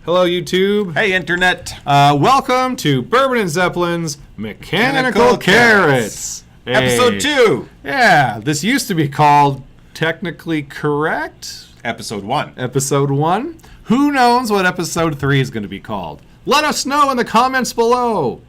Hello, YouTube. Hey, Internet. Welcome to Bourbon and Zeppelin's Mechanical Carrots. Hey. Episode 2. Yeah, this used to be called Technically Correct. Episode 1. Episode 1. Who knows what Episode 3 is going to be called? Let us know in the comments below.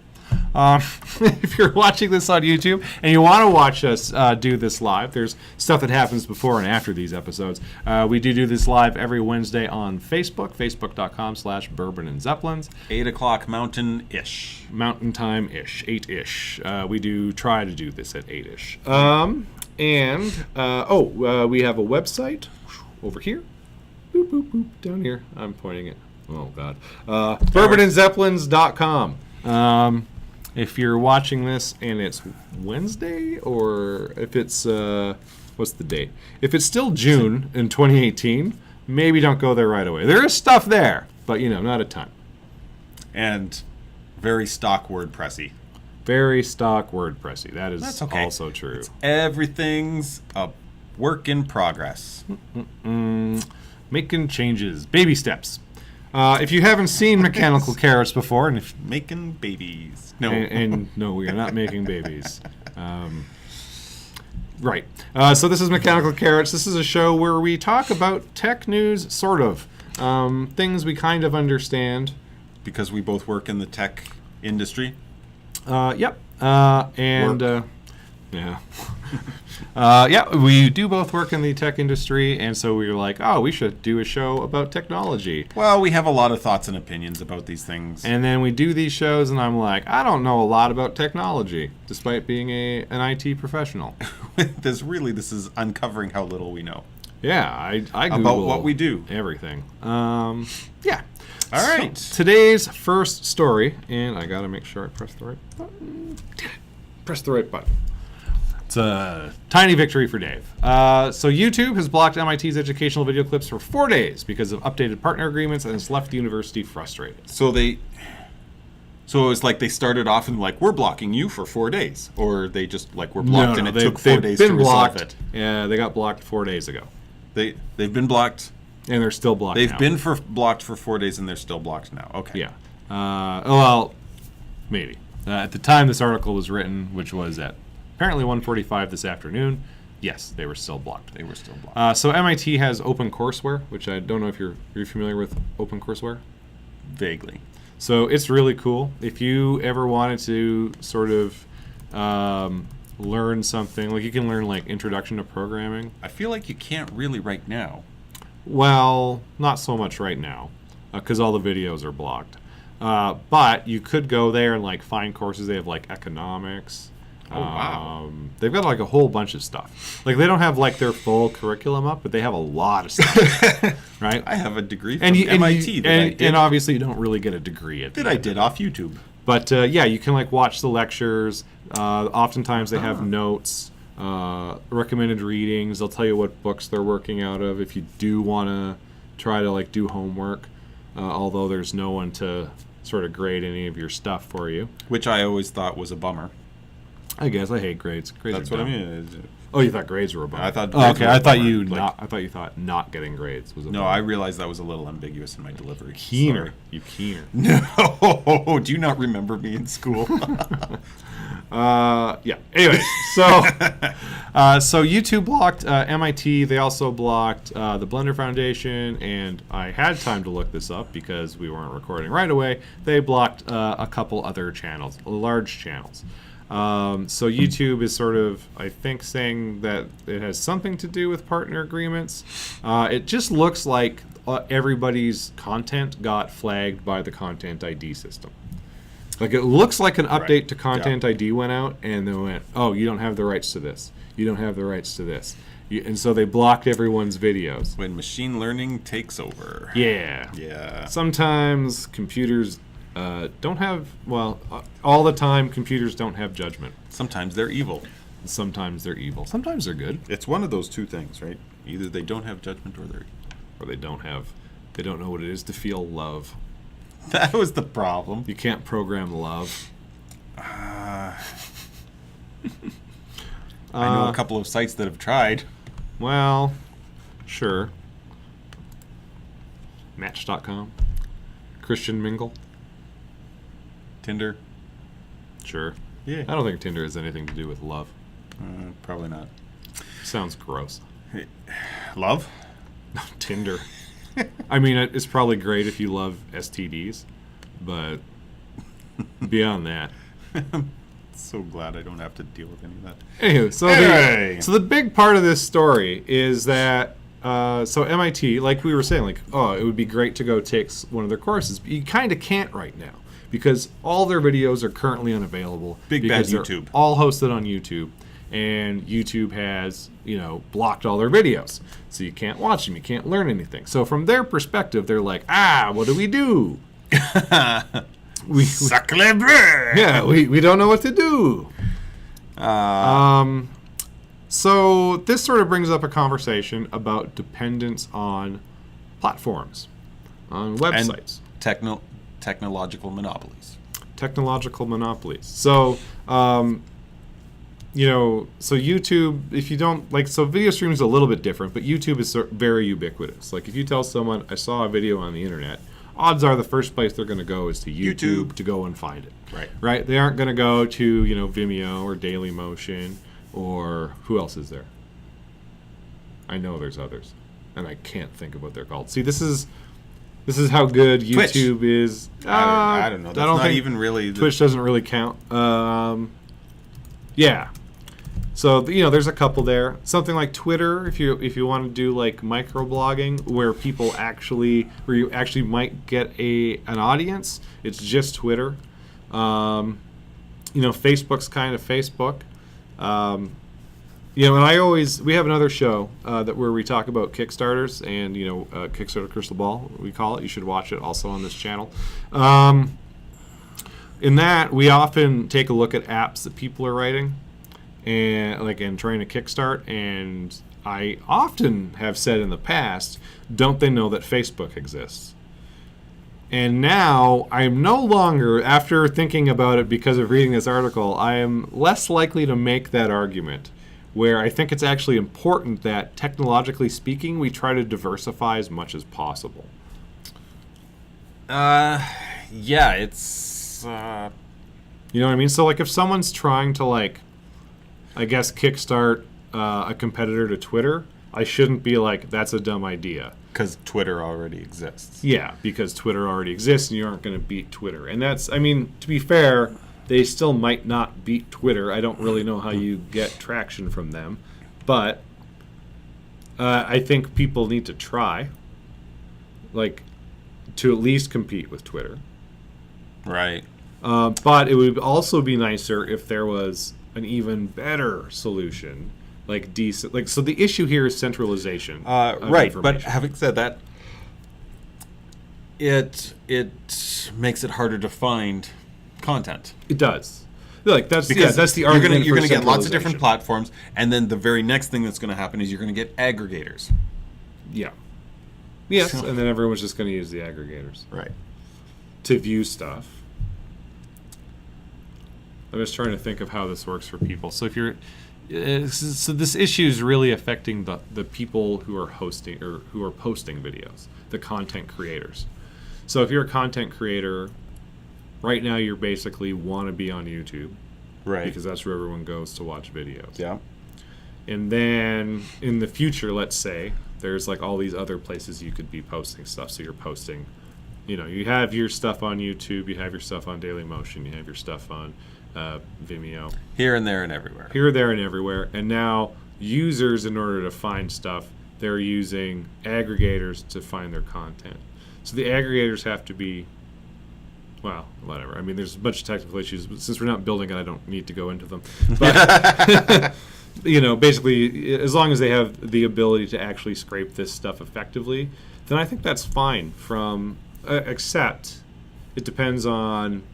If you're watching this on YouTube and you want to watch us do this live, there's stuff that happens before and after these episodes. We do this live every Wednesday on Facebook, facebook.com/Bourbon and Zeppelins. 8 o'clock mountain-ish. Mountain time-ish, 8-ish. We do try to do this at 8-ish. We have a website over here. Boop, boop, boop, down here. I'm pointing it. Oh, God. bourbonandzeppelins.com. If you're watching this and it's Wednesday, or if it's, what's the date? If it's still June in 2018, maybe don't go there right away. There is stuff there, but, not a ton. And very stock WordPressy. Very stock WordPressy. That is That's okay. also true. Everything's a work in progress. Making changes. Baby steps. If you haven't seen Mechanical Carrots before, and if Making babies. No. And no, we are not making babies. Right. So this is Mechanical Carrots. This is a show where we talk about tech news, sort of. Things we kind of understand. Because we both work in the tech industry. Yep. Yeah, we do both work in the tech industry, and so we were like, oh, we should do a show about technology. Well, we have a lot of thoughts and opinions about these things. And then we do these shows, and I'm like, I don't know a lot about technology, despite being an IT professional. This is uncovering how little we know. Yeah, I Google about what we do. Everything. Yeah. All right. So, today's first story, and I got to make sure I press the right button. Press the right button. It's a tiny victory for Dave. So YouTube has blocked MIT's educational video clips for 4 days because of updated partner agreements and has left the university frustrated. So it was like they started off and like, we're blocking you for 4 days. Or they just like, were blocked and it took 4 days to resolve it. Yeah, they got blocked 4 days ago. They've been blocked. And they're still blocked They've now. been blocked for 4 days and they're still blocked now. Okay. Yeah. Well, maybe. At the time this article was written, which was at apparently 1:45 this afternoon, yes, they were still blocked. They were still blocked. So MIT has OpenCourseWare, which I don't know if you're familiar with OpenCourseWare? Vaguely. So it's really cool. If you ever wanted to sort of learn something, like you can learn like Introduction to Programming. I feel like you can't really right now. Well, not so much right now, because all the videos are blocked. But you could go there and like find courses. They have like economics. Oh, wow. They've got like a whole bunch of stuff. Like they don't have like their full curriculum up, but they have a lot of stuff. Right? I have a degree from MIT and obviously you don't really get a degree at that I did off YouTube. But yeah, you can like watch the lectures. Oftentimes they have notes, recommended readings. They'll tell you what books they're working out of if you do want to try to like do homework. Although there's no one to sort of grade any of your stuff for you. Which I always thought was a bummer. I guess I hate grades. That's what I mean. Oh, you thought grades were a bummer? I thought. Okay, I thought you thought not getting grades was a bummer. No, I realized that was a little ambiguous in my delivery. Keener, you keener. No, do you not remember me in school? Yeah. Anyway, so YouTube blocked MIT. They also blocked the Blender Foundation, and I had time to look this up because we weren't recording right away. They blocked a couple other channels, large channels. So YouTube is sort of, I think, saying that it has something to do with partner agreements. It just looks like everybody's content got flagged by the Content ID system. Like it looks like an update to Content ID went out and they went, oh, you don't have the rights to this. You don't have the rights to this. And so they blocked everyone's videos. When machine learning takes over. Yeah. Yeah. Sometimes computers don't have, all the time computers don't have judgment. Sometimes they're evil. Sometimes they're evil. Sometimes they're good. It's one of those two things, right? Either they don't have judgment or they're evil. Or they don't know what it is to feel love. That was the problem. You can't program love. I know a couple of sites that have tried. Well, sure. Match.com. Christian mingle? Tinder? Sure. Yeah. I don't think Tinder has anything to do with love. Probably not. Sounds gross. Love? No, Tinder. I mean, it's probably great if you love STDs, but beyond that. So glad I don't have to deal with any of that. Anywho, so the big part of this story is that so MIT, like we were saying, like, oh, it would be great to go take one of their courses, but you kind of can't right now because all their videos are currently unavailable. Big bad YouTube. All hosted on YouTube, and YouTube has, blocked all their videos, so you can't watch them, you can't learn anything. So from their perspective, they're like, what do we do? Sacre bleu! Yeah, we don't know what to do. So this sort of brings up a conversation about dependence on platforms, on websites. And technological monopolies. Technological monopolies. So, so YouTube, if you don't, so video streaming is a little bit different, but YouTube is very ubiquitous. Like if you tell someone, I saw a video on the internet, odds are the first place they're going to go is to YouTube to go and find it. Right? They aren't going to go to, Vimeo or Dailymotion or who else is there? I know there's others, and I can't think of what they're called. See, this is how good YouTube is. I don't know. That's not even really. Twitch doesn't really count. Yeah. So there's a couple there. Something like Twitter, if you want to do like microblogging, where you actually might get an audience. It's just Twitter. Facebook's kind of Facebook. And we have another show where we talk about Kickstarters and Kickstarter Crystal Ball, we call it. You should watch it also on this channel. In that, we often take a look at apps that people are writing and trying to kickstart, and I often have said in the past, don't they know that Facebook exists? And now I'm no longer, after thinking about it because of reading this article, I am less likely to make that argument, where I think it's actually important that, technologically speaking, we try to diversify as much as possible. Yeah, it's... You know what I mean? So, if someone's trying to, kickstart a competitor to Twitter, I shouldn't be like, that's a dumb idea. Because Twitter already exists. Yeah, because Twitter already exists and you aren't going to beat Twitter. And that's, to be fair, they still might not beat Twitter. I don't really know how you get traction from them. But I think people need to try, to at least compete with Twitter. Right. But it would also be nicer if there was an even better solution, decent. So the issue here is centralization. Right, but having said that, it makes it harder to find content. It does. That's the argument. You're going to get lots of different platforms, and then the very next thing that's going to happen is you're going to get aggregators. Yeah. Yes, and then everyone's just going to use the aggregators. Right. To view stuff. I'm just trying to think of how this works for people. So if you're, so this issue is really affecting the people who are hosting or who are posting videos, the content creators. So if you're a content creator, right now you're basically want to be on YouTube, right? Because that's where everyone goes to watch videos. Yeah. And then in the future, let's say there's all these other places you could be posting stuff. So you're posting, you have your stuff on YouTube, you have your stuff on Dailymotion, you have your stuff on Vimeo. Here and there and everywhere. Here, there, and everywhere. And now users, in order to find stuff, they're using aggregators to find their content. So the aggregators have to be, well, whatever. There's a bunch of technical issues, but since we're not building it, I don't need to go into them. But, basically, as long as they have the ability to actually scrape this stuff effectively, then I think that's fine except it depends on...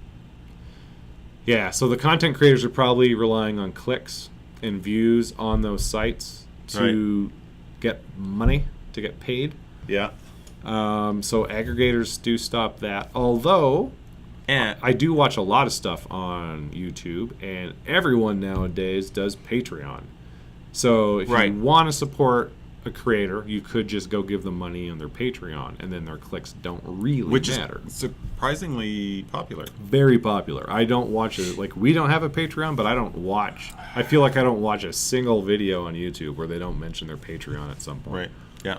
Yeah, so the content creators are probably relying on clicks and views on those sites to get money, to get paid. Yeah. So aggregators do stop that. Although, I do watch a lot of stuff on YouTube, and everyone nowadays does Patreon. So if you want to support a creator, you could just go give them money on their Patreon, and then their clicks don't really matter. Is surprisingly popular. Very popular. I don't watch it. Like, we don't have a Patreon, but I don't watch. I feel like I don't watch a single video on YouTube where they don't mention their Patreon at some point. Right. Yeah.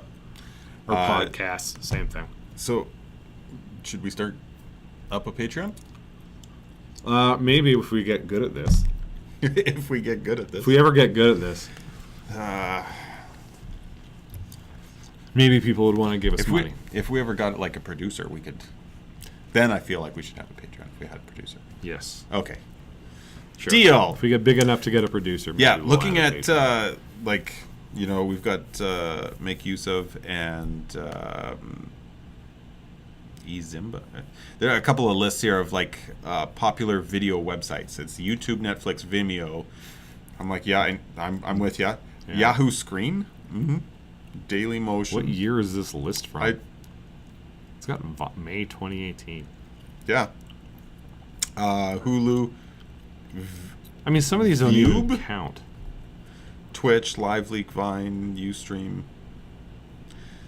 Or podcasts, same thing. So, should we start up a Patreon? Maybe if we get good at this. If we get good at this. If we ever get good at this. Maybe people would want to give us money. If we ever got like a producer, we could. Then I feel like we should have a Patreon if we had a producer. Yes. Okay. Sure. Deal. If we get big enough to get a producer. Yeah, we'll looking have a at Patreon. like, you know, we've got Make Use of and eZimba. There are a couple of lists here of like popular video websites. It's YouTube, Netflix, Vimeo. I'm like, yeah, I'm with ya. Yeah. Yahoo Screen. Mm-hmm. Daily Motion. What year is this list from? It's got May 2018. Yeah. Hulu. I mean, some of these don't even Vube? count. Twitch, LiveLeak, Vine, Ustream.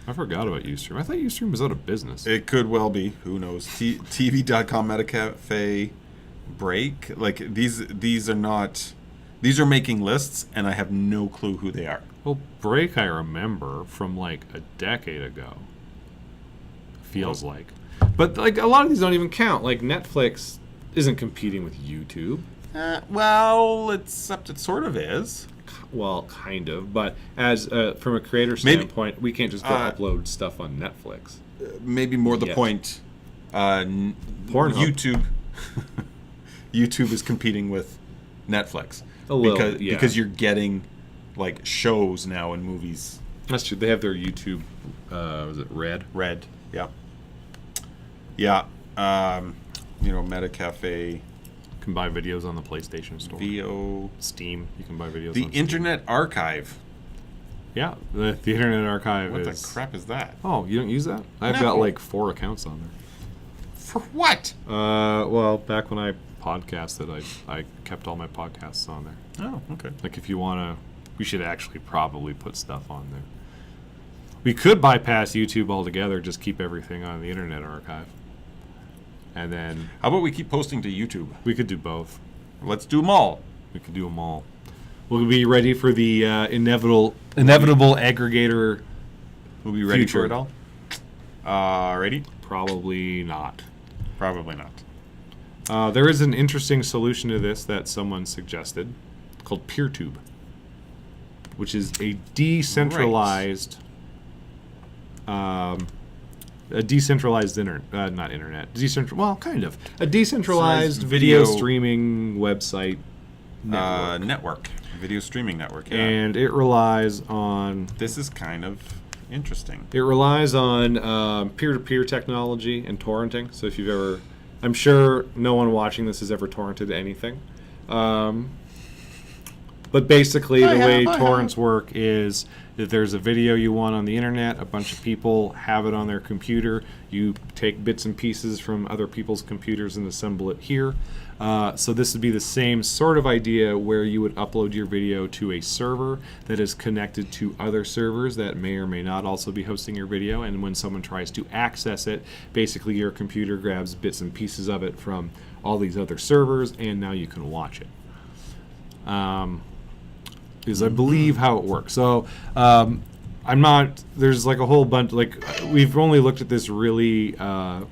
I forgot about Ustream. I thought Ustream was out of business. It could well be. Who knows? TV.com, Metacafe, Break. Like these are not. These are making lists, and I have no clue who they are. Well, Break I remember from like a decade ago. Feels like. But like a lot of these don't even count. Like Netflix isn't competing with YouTube. Well, it sort of is. Well, kind of. But as from a creator Maybe- standpoint, we can't just go upload stuff on Netflix. Maybe more the Yet. point. Pornhub. YouTube. YouTube is competing with Netflix A little, because you're getting like shows now and movies. That's true. They have their YouTube. Was it Red? Red. Yeah. Yeah. You know, Metacafe, You can buy videos on the PlayStation Store. VO, Steam. You can buy videos. the on Internet Archive. Steam. Yeah, the Internet Archive What is. the crap is that? Oh, you don't use that? I've No. got like 4 accounts on there. For what? Well, back when I podcasted, I kept all my podcasts on there. Oh, okay. Like, if you want to, we should actually probably put stuff on there. We could bypass YouTube altogether, just keep everything on the Internet Archive. And then How about we keep posting to YouTube? we could do both. Let's do them all. We could do them all. We'll be ready for the inevitable aggregator. We'll be ready for Future. it all. Ready? Probably not. Probably not. There is an interesting solution to this that someone suggested called PeerTube, which is a decentralized, not internet, well, kind of a decentralized video streaming website network, Video streaming network. Yeah. and it relies on This is kind of interesting. peer-to-peer technology and torrenting. So if you've ever, I'm sure no one watching this has ever torrented anything. But basically, the way torrents work is that there's a video you want on the internet, a bunch of people have it on their computer, you take bits and pieces from other people's computers and assemble it here. So this would be the same sort of idea where you would upload your video to a server that is connected to other servers that may or may not also be hosting your video, and when someone tries to access it, basically your computer grabs bits and pieces of it from all these other servers, and now you can watch it. Is I believe how it works. So I'm not. There's like a whole bunch. Like we've only looked at this really at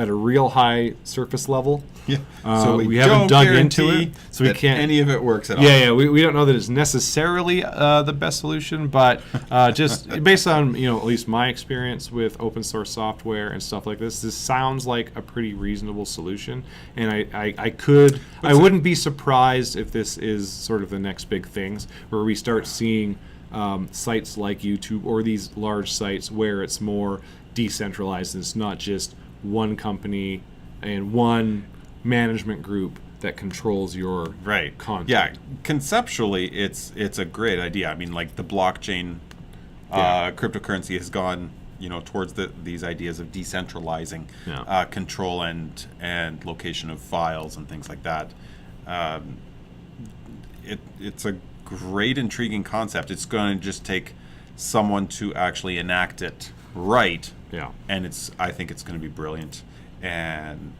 a real high surface level. Yeah. So we haven't dug into it, so we that can't. any of it works at all. Yeah, we don't know that it's necessarily the best solution, but just based on at least my experience with open source software and stuff like this sounds like a pretty reasonable solution, and I wouldn't be surprised if this is sort of the next big things where we start seeing sites like YouTube or these large sites where it's more decentralized and it's not just one company and one management group that controls your content. Yeah, conceptually, it's a great idea. I mean, like the blockchain, cryptocurrency has gone, towards these ideas of decentralizing control and location of files and things like that. It's a great, intriguing concept. It's going to just take someone to actually enact it right. Yeah. And I think it's going to be brilliant, and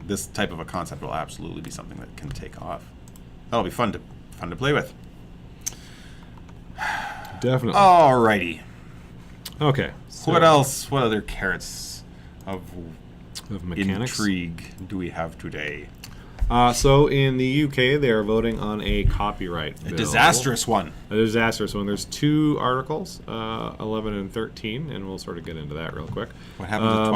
this type of a concept will absolutely be something that can take off. That'll be fun to play with. Definitely. Alrighty. Okay. So What else? What other carrots of mechanics? intrigue do we have today? So in the UK, they are voting on a copyright A bill. disastrous one. A disastrous one. There's 2 articles, 11 and 13, and we'll sort of get into that real quick. What happened to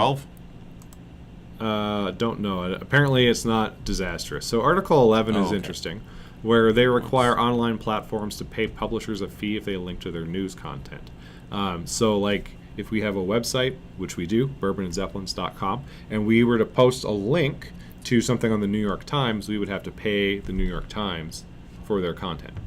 12? Don't know. Apparently, it's not disastrous. So Article 11 is okay. interesting, where they require online platforms to pay publishers a fee if they link to their news content. So, like, if we have a website, which we do, bourbonandzeppelins.com, and we were to post a link to something on the New York Times, we would have to pay the New York Times for their content.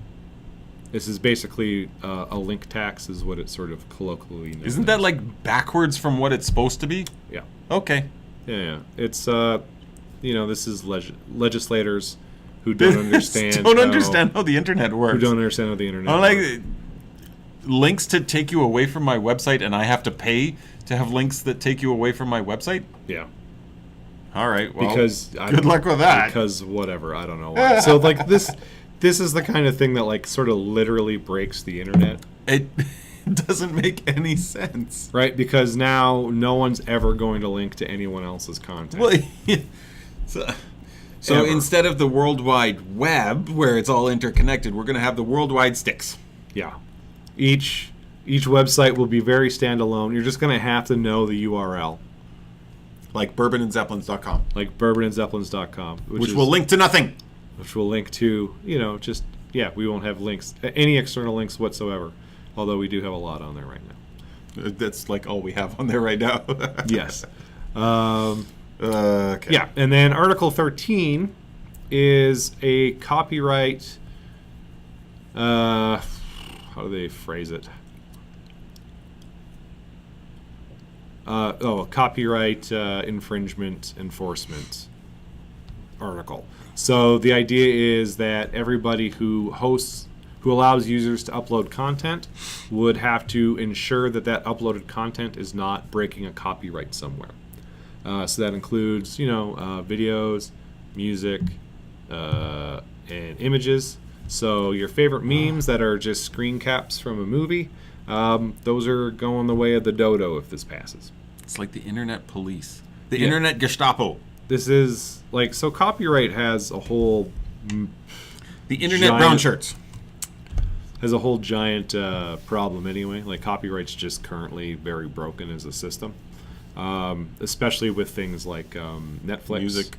This is basically a link tax, is what it's sort of colloquially known Isn't as. that like backwards from what it's supposed to be? Yeah. Okay. Yeah. It's, this is legislators who don't understand understand how the internet works. who don't understand how the internet I'm works. like links to take you away from my website, and I have to pay to have links that take you away from my website? Yeah. All right. Well, Because good luck with that. Because whatever, I don't know why. So like this is the kind of thing that like sort of literally breaks the internet, It doesn't make any sense. right? Because now no one's ever going to link to anyone else's content. Well, so Ever. instead of the World Wide Web, where it's all interconnected, we're going to have the worldwide sticks. Yeah. Each website will be very standalone. You're just going to have to know the URL, Like bourbonandzeppelins.com. like bourbonandzeppelins.com, Which will link to nothing. which will link to, we won't have links, any external links whatsoever. Although we do have a lot on there right now. That's like all we have on there right now. Yes. Okay. Yeah, and then Article 13 is a copyright. How do they phrase it? A copyright infringement enforcement article. So the idea is that everybody who allows users to upload content would have to ensure that that uploaded content is not breaking a copyright somewhere. So that includes, videos, music, and images. So your favorite memes that are just screen caps from a movie, those are going the way of the dodo if this passes. It's like the internet police. The Yeah. internet Gestapo. This is so copyright has a whole The internet Giant- brown shirts. giant problem anyway. Like copyright's just currently very broken as a system, especially with things like Netflix. Music.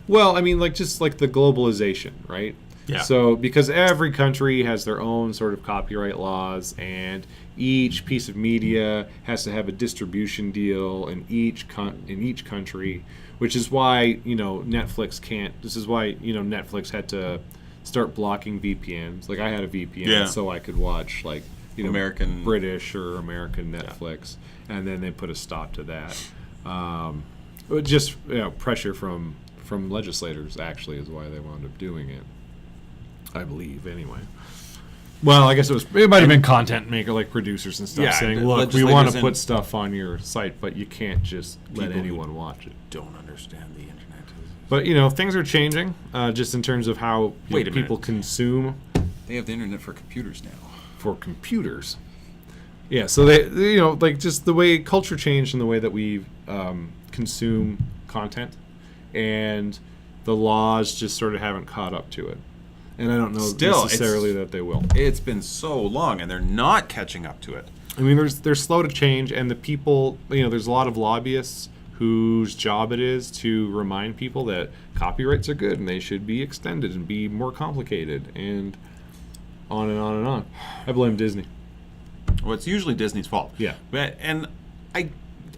Well, I mean, just like the globalization, right? Yeah. So because every country has their own sort of copyright laws, and each piece of media has to have a distribution deal in each country, which is why Netflix can't. This is why Netflix had to start blocking VPNs. Like I had a VPN, Yeah. so I could watch American- British or American Netflix, and then they put a stop to that. Just pressure from legislators actually is why they wound up doing it. I believe anyway. Well, I guess it might have been content maker, like producers and stuff, Yeah, saying, the "Look, we want to legislators put and stuff on your site, but you can't just let People who anyone watch it." Don't understand the internet. But things are changing, just in terms of how Wait a minute. people consume They have the internet for computers now. for computers. Yeah, so they just the way culture changed and the way that we consume content, and the laws just sort of haven't caught up to it. And I don't know Still, necessarily that they will. It's been so long, and they're not catching up to it. I mean, they're slow to change, and the people, there's a lot of lobbyists whose job it is to remind people that copyrights are good and they should be extended and be more complicated, and on and on and on. I blame Disney. Well, it's usually Disney's fault. Yeah. And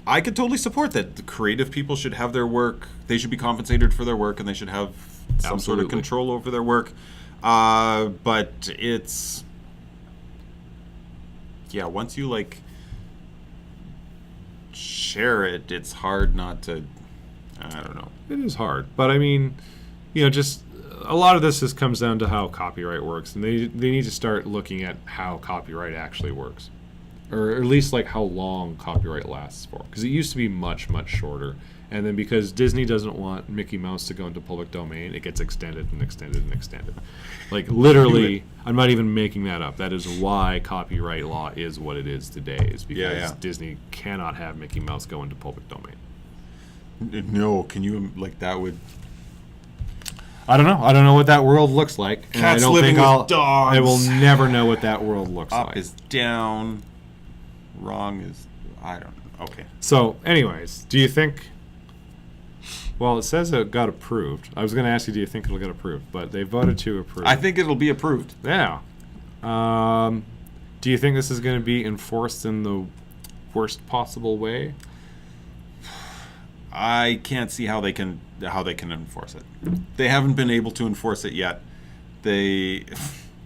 I could totally support that. The creative people should have their work. They should be compensated for their work, and they should have some sort of Absolutely. control over their work. But it's... Yeah, once you, share it, it's hard not to... I don't know. It is hard, but I mean, just a lot of this just comes down to how copyright works, and they need to start looking at how copyright actually works, or at least like how long copyright lasts for, because it used to be much shorter, and then because Disney doesn't want Mickey Mouse to go into public domain, it gets extended and extended and extended. Like literally, I'm not even making that up. That is why copyright law is what it is today, is because Disney cannot have Mickey Mouse go into public domain. No, can you, like, that would... I don't know. I don't know what that world looks like. And Cats I don't living think with dogs. I will never know what that world looks Up like. is down. Wrong is... I don't know. Okay. So, anyways, do you think... Well, it says it got approved. I was going to ask you, do you think it'll get approved? But they voted to approve. I think it'll be approved. Yeah. Do you think this is going to be enforced in the worst possible way? I can't see how they can enforce it. They haven't been able to enforce it yet. They...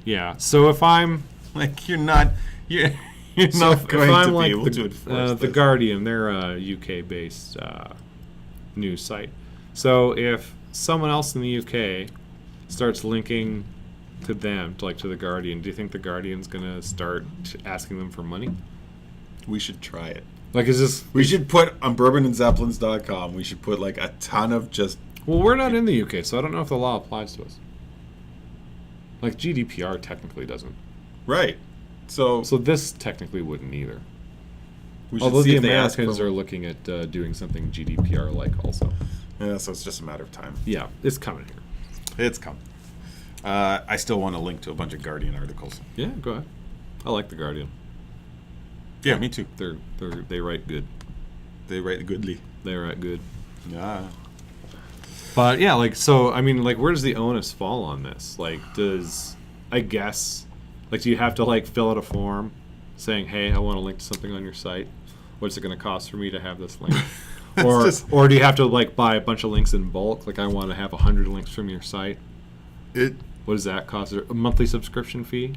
Yeah. So if I'm... Like, you're not if going I'm to like be able to enforce the this. Guardian, they're a UK-based news site. So if someone else in the UK starts linking to them, to the Guardian, do you think the Guardian's gonna start asking them for money? We should try it. Like, is this? We should put on bourbonandzeppelins.com, we should put like a ton of just... Well, we're not in the UK, so I don't know if the law applies to us. Like GDPR technically doesn't. Right. So this technically wouldn't either. we should Although see the if they ask Americans for... are looking at doing something GDPR-like also. Yeah, so it's just a matter of time. Yeah, it's coming here. It's coming. I still want to link to a bunch of Guardian articles. Yeah, go ahead. I like the Guardian. Yeah, me too. They write good. They write goodly. They write good. Yeah. But yeah, like, so I mean, like, where does the onus fall on this? Like, do you have to like fill out a form saying, "Hey, I want to link to something on your site. What's it going to cost for me to have this link?" or do you have to like buy a bunch of links in bulk? Like, I want to have 100 links from your site. What does that cost? A monthly subscription fee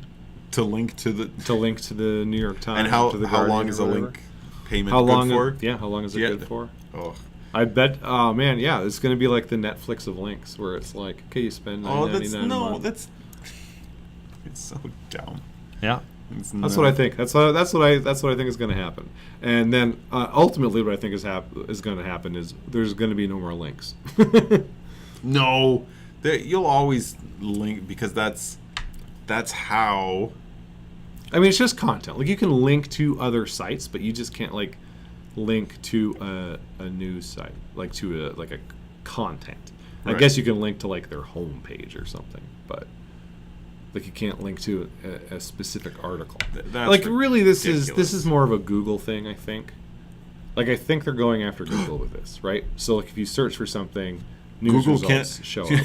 to link to the New York Times. and how to the how long Guardian is or a whatever? link payment How long? good for? How long is it good for? Oh. I bet. Oh man, yeah, it's going to be like the Netflix of links, where it's like, okay, you spend $9.99 a month. That's it's so dumb. Yeah. That's what I think. That's what I think is going to happen. And then ultimately, what I think is going to happen is there's going to be no more links. No, you'll always link because that's how. I mean, it's just content. Like, you can link to other sites, but you just can't like link to a news site, like to a content. I Right. guess you can link to like their homepage or something, but like you can't link to a specific article. That's Like, really, this ridiculous. is more of a Google thing, I think. Like, I think they're going after Google with this, right? So like, if you search for something, news Google results can't show up.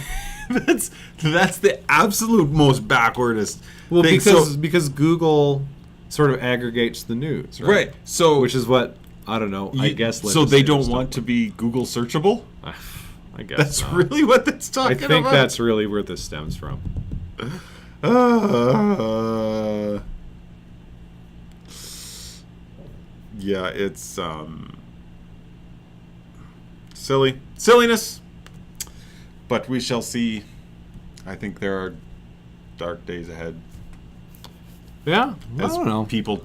that's the absolute most backwardest Well, thing. because Google sort of aggregates the news, right? Right. So Which is what, I don't know, I guess. so they don't legislators want to be Google searchable. I guess That's not. really what that's I talking think about. that's really where this stems from. Yeah, it's silliness, but we shall see. I think there are dark days ahead Yeah, I as don't know. people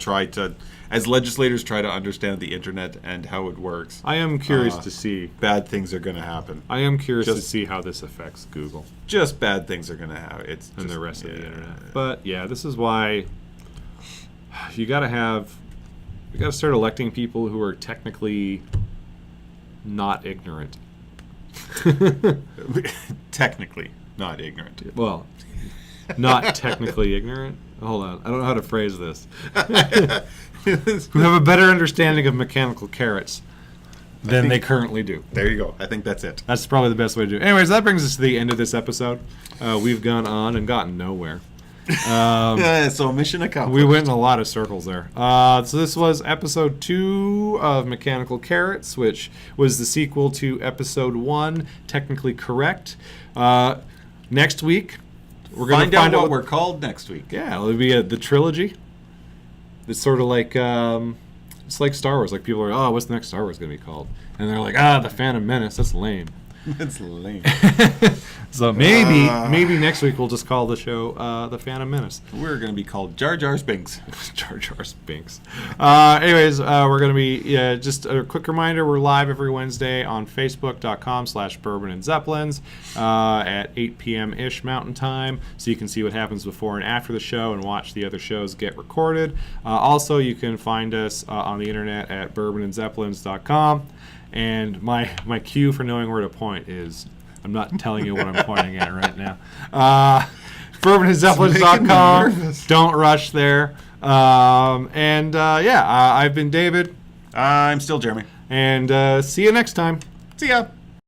as legislators try to understand the internet and how it works. I am curious to see. Bad things are going to happen. I am curious to Just- see how this affects Google Just bad things are going to happen. It's and just, the rest of the yeah. internet. But yeah, this is why you got to start electing people who are technically not ignorant. Technically not ignorant. Well, not technically ignorant. Hold on, I don't know how to phrase this. Who have a better understanding of mechanical carrots than they currently do. There you go. I think that's it. That's probably the best way to do it. Anyways, that brings us to the end of this episode. We've gone on and gotten nowhere. So mission accomplished. We went in a lot of circles there. So this was episode 2 of Mechanical Carrots, which was the sequel to episode 1, Technically Correct. Next week, we're going to find out what we're called next week. Yeah, it'll be the trilogy. It's sort of like it's like Star Wars. Like, people are, oh, what's the next Star Wars going to be called? And they're like, The Phantom Menace. That's lame. That's lame. So maybe next week we'll just call the show The Phantom Menace. We're going to be called Jar Jar Spinks. Jar Jar Spinks. Anyways, we're going to be, just a quick reminder, we're live every Wednesday on Facebook.com/Bourbon and Zeppelins at 8 p.m.-ish Mountain Time, so you can see what happens before and after the show and watch the other shows get recorded. Also, you can find us on the internet at bourbonandzeppelins.com, and my cue for knowing where to point is, I'm not telling you what I'm pointing at right now. Bourbonandzeppelins.com. Don't rush there. I've been David. I'm still Jeremy. And see you next time. See ya.